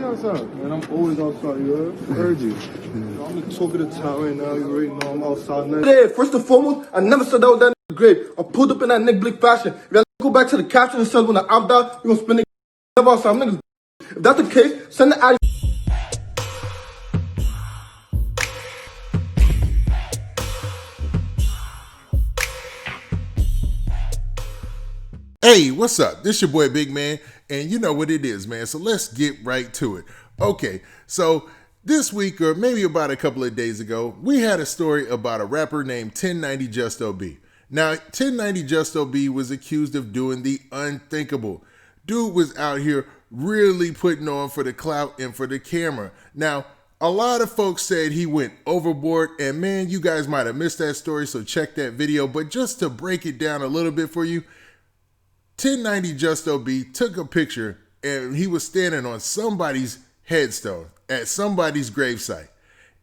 outside. Man, I'm always outside, you heard you. I'm the talk of the town right now. You already know I'm outside now. Yeah, first and foremost, I never said that was that nigga grave. I pulled up in that Nick Blixky fashion. If y'all go back to the caption and says when I'm down, we gonna spend it never outside. Niggas. If that's the case, send the ad. Hey, what's up? This your boy Big Man, and you know what it is, man. So let's get right to it. Okay, so this week, or maybe about a couple of days ago, we had a story about a rapper named 1090 Justo B. Now, 1090 Justo B was accused of doing the unthinkable. Dude was out here really putting on for the clout and for the camera. Now, a lot of folks said he went overboard, and man, you guys might have missed that story, so check that video. But just to break it down a little bit for you, 1090 Justo B took a picture and he was standing on somebody's headstone at somebody's gravesite.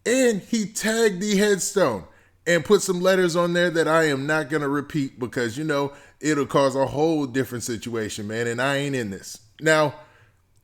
And he tagged the headstone and put some letters on there that I am not going to repeat because, you know, it'll cause a whole different situation, man, and I ain't in this. Now,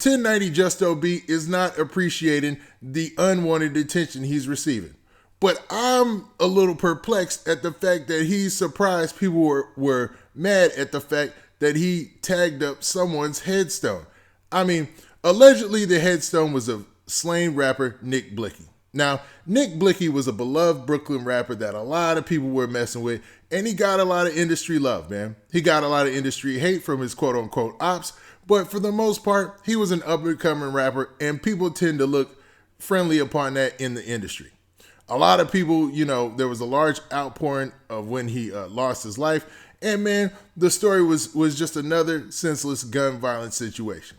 1090 Justo B is not appreciating the unwanted attention he's receiving. But I'm a little perplexed at the fact that he's surprised people were mad at the fact that he tagged up someone's headstone. I mean, allegedly the headstone was of slain rapper Nick Blixky. Now, Nick Blixky was a beloved Brooklyn rapper that a lot of people were messing with, and he got a lot of industry love, man. He got a lot of industry hate from his quote-unquote ops, but for the most part, he was an up-and-coming rapper, and people tend to look friendly upon that in the industry. A lot of people, you know, there was a large outpouring of when he lost his life. And man, the story was just another senseless gun violence situation.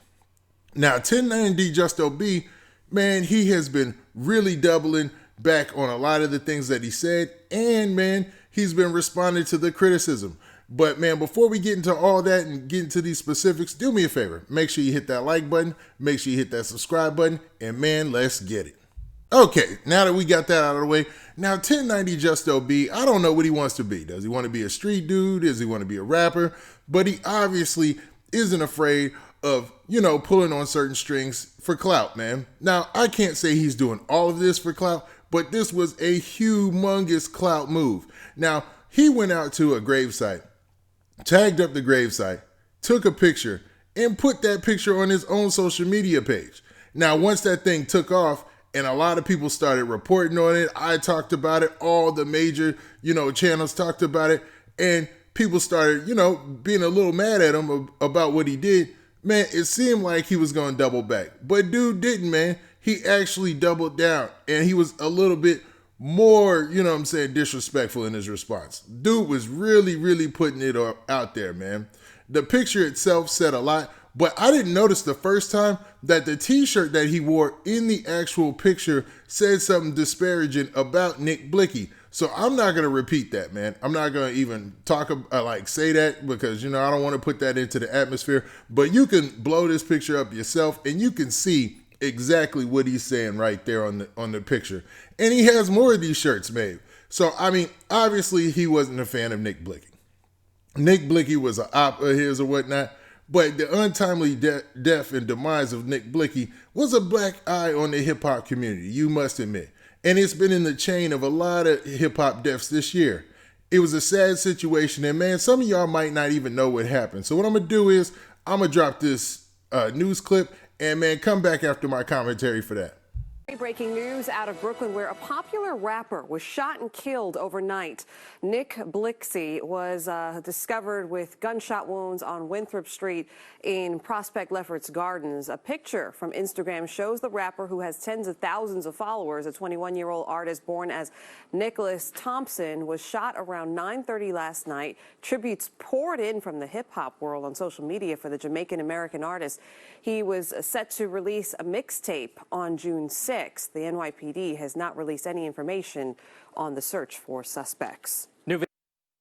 Now, 1090 Justo B, man, he has been really doubling back on a lot of the things that he said. And man, he's been responding to the criticism. But man, before we get into all that and get into these specifics, do me a favor. Make sure you hit that like button. Make sure you hit that subscribe button. And man, let's get it. Okay, now that we got that out of the way, now 1090 Justo B, I don't know what he wants to be. Does he want to be a street dude? Does he want to be a rapper? But he obviously isn't afraid of, you know, pulling on certain strings for clout, man. Now, I can't say he's doing all of this for clout, but this was a humongous clout move. Now, he went out to a gravesite, tagged up the gravesite, took a picture, and put that picture on his own social media page. Now, once that thing took off, and a lot of people started reporting on it. I talked about it. All the major, you know, channels talked about it. And people started, you know, being a little mad at him about what he did. Man, it seemed like he was going to double back. But dude didn't, man. He actually doubled down. And he was a little bit more, you know what I'm saying, disrespectful in his response. Dude was really, really putting it out there, man. The picture itself said a lot. But I didn't notice the first time that the t-shirt that he wore in the actual picture said something disparaging about Nick Blixky. So I'm not going to repeat that, man. I'm not going to even talk about, say that because, you know, I don't want to put that into the atmosphere. But you can blow this picture up yourself and you can see exactly what he's saying right there on the picture. And he has more of these shirts made. So, I mean, obviously he wasn't a fan of Nick Blixky. Nick Blixky was an op of his or whatnot. But the untimely death and demise of Nick Blixky was a black eye on the hip-hop community, you must admit. And it's been in the chain of a lot of hip-hop deaths this year. It was a sad situation, and man, some of y'all might not even know what happened. So what I'm going to do is I'm going to drop this news clip, and man, come back after my commentary for that. Breaking news out of Brooklyn where a popular rapper was shot and killed overnight. Nick Blixky was discovered with gunshot wounds on Winthrop Street in Prospect Lefferts Gardens. A picture from Instagram shows the rapper, who has tens of thousands of followers, a 21-year-old artist born as Nicholas Thompson, was shot around 9:30 last night. Tributes poured in from the hip-hop world on social media for the Jamaican-American artist. He was set to release a mixtape on June 6th. The NYPD has not released any information on the search for suspects.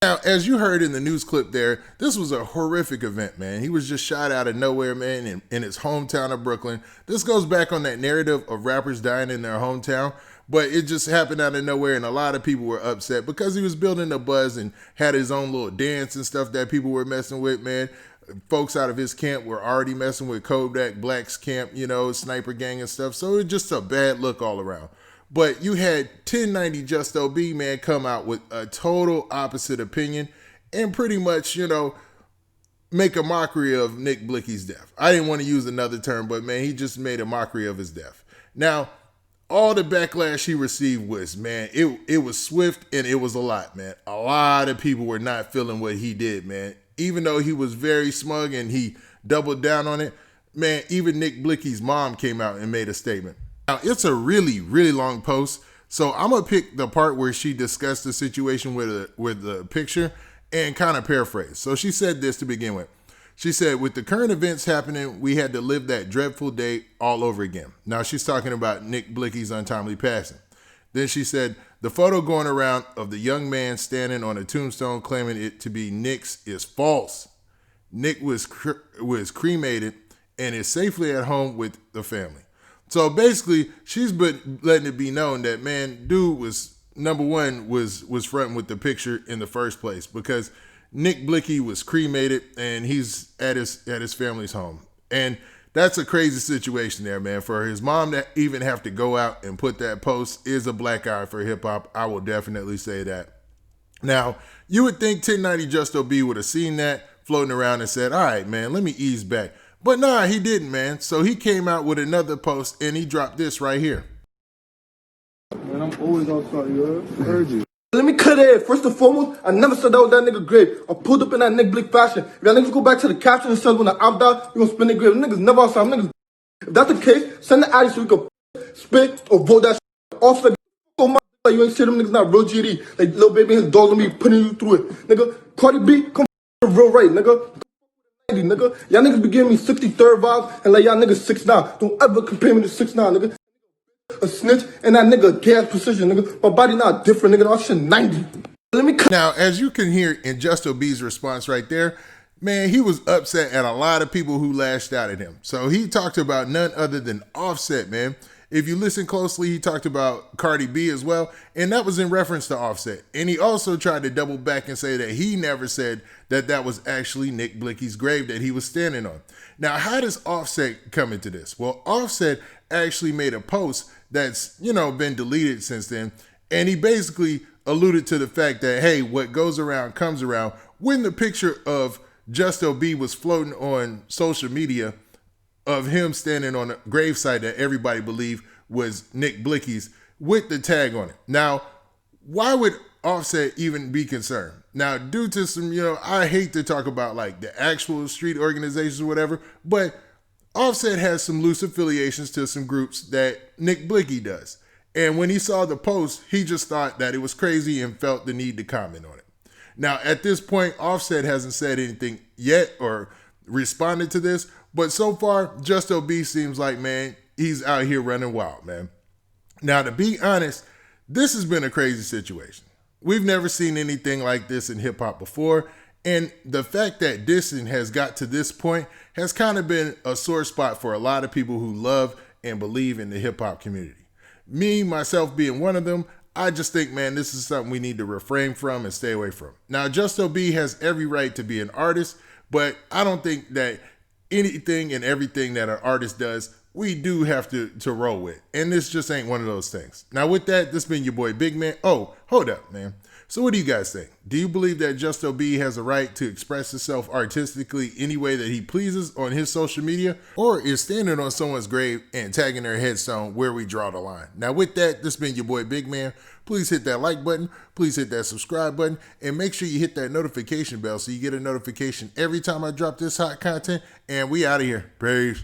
Now, as you heard in the news clip there, this was a horrific event, man. He was just shot out of nowhere, man, in his hometown of Brooklyn. This goes back on that narrative of rappers dying in their hometown, but it just happened out of nowhere, and a lot of people were upset because he was building a buzz and had his own little dance and stuff that people were messing with, man. folks out of his camp were already messing with Kodak Black's camp, you know, sniper gang and stuff. So it's just a bad look all around. But you had 1090 Justo B, man, come out with a total opposite opinion and pretty much, you know, make a mockery of Nick Blixky's death. I didn't want to use another term, but man, he just made a mockery of his death. Now, all the backlash he received was, man, it was swift and it was a lot, man. A lot of people were not feeling what he did, man. Even though he was very smug and he doubled down on it, man, even Nick Blixky's mom came out and made a statement. Now, it's a really, really long post, so I'm going to pick the part where she discussed the situation with the picture and kind of paraphrase. So she said this to begin with. She said, with the current events happening, we had to live that dreadful day all over again. Now, she's talking about Nick Blixky's untimely passing. Then she said, the photo going around of the young man standing on a tombstone claiming it to be Nick's is false. Nick was cremated and is safely at home with the family. So basically, she's been letting it be known that, man, dude was, number one, was fronting with the picture in the first place because Nick Blixky was cremated and he's at his family's home. And that's a crazy situation there, man. For his mom to even have to go out and put that post is a black eye for hip hop. I will definitely say that. Now, you would think 1090 Justo B would have seen that floating around and said, all right, man, let me ease back. But nah, he didn't, man. So he came out with another post and he dropped this right here. Man, I'm always outside, you heard you. Let me cut it. First and foremost, I never said that was that nigga grave. I pulled up in that Nick Blixky fashion. If y'all niggas go back to the caption and says when I'm out, we gonna spin the grave. Niggas never outside. Niggas. If that's the case, send the ID so we can spit or vote that shit. Also, oh my, like you ain't shit, them niggas not real GD. Like Lil Baby and his dogs gonna be putting you through it. Nigga, Cardi B, come real right, nigga. Nigga, y'all niggas be giving me 63rd vibes and like y'all niggas 6'9". Don't ever compare me to 6'9", nigga. A snitch and that nigga gas precision, nigga. My body not different, nigga. No, shit 90. Let me Now, as you can hear in Justo B's response right there, man, he was upset at a lot of people who lashed out at him. So he talked about none other than Offset, man. If you listen closely, he talked about Cardi B as well, and that was in reference to Offset. And he also tried to double back and say that he never said that that was actually Nick Blixky's grave that he was standing on. Now, how does Offset come into this? Well, Offset actually made a post that's, you know, been deleted since then, and he basically alluded to the fact that, hey, what goes around comes around. When the picture of Justo B was floating on social media of him standing on a gravesite that everybody believed was Nick Blixky's with the tag on it. Now, why would Offset even be concerned? Now, due to some, you know, I hate to talk about like the actual street organizations or whatever, but Offset has some loose affiliations to some groups that Nick Blixky does. And when he saw the post, he just thought that it was crazy and felt the need to comment on it. Now, at this point, Offset hasn't said anything yet or responded to this, but so far, Justo B seems like, man, he's out here running wild, man. Now, to be honest, this has been a crazy situation. We've never seen anything like this in hip hop before, and the fact that dissing has got to this point has kind of been a sore spot for a lot of people who love and believe in the hip hop community. Me, myself being one of them, I just think, man, this is something we need to refrain from and stay away from. Now, Justo B has every right to be an artist, but I don't think that anything and everything that an artist does, we do have to roll with. And this just ain't one of those things. Now, with that, this been your boy Big Man. Oh, hold up, man. So what do you guys think? Do you believe that Justo B has a right to express himself artistically any way that he pleases on his social media? Or is standing on someone's grave and tagging their headstone where we draw the line? Now with that, this been your boy Big Man. Please hit that like button. Please hit that subscribe button. And make sure you hit that notification bell so you get a notification every time I drop this hot content. And we out of here. Peace.